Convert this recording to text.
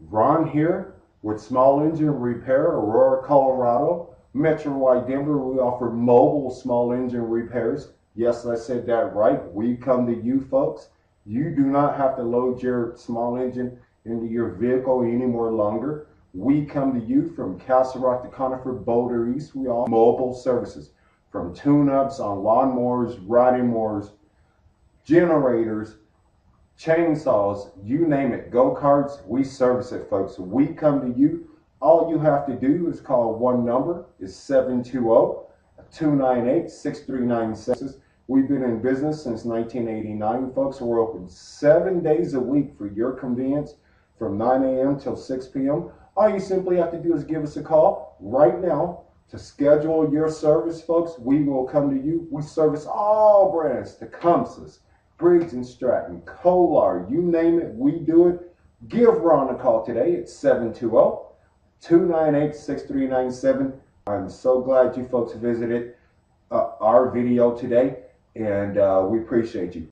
Ron here with Small Engine Repair, Aurora, Colorado. Metro-wide Denver, we offer mobile small engine repairs. Yes, I said that right. We come to you folks. You do not have to load your small engine into your vehicle any more longer. We come to you from Castle Rock to Conifer, Boulder East. We offer mobile services from tune-ups on lawnmowers, riding mowers, generators, chainsaws, you name it, go-karts, we service it, folks. We come to you. All you have to do is call one number, is 720-298-6396. We've been in business since 1989, folks. We're open 7 days a week for your convenience from 9 a.m. till 6 p.m. All you simply have to do is give us a call right now to schedule your service, folks. We will come to you. We service all brands, Tecumseh's, Briggs and Stratton, Kohler, you name it, we do it. Give Ron a call today at 720-298-6397. I'm so glad you folks visited our video today, and we appreciate you.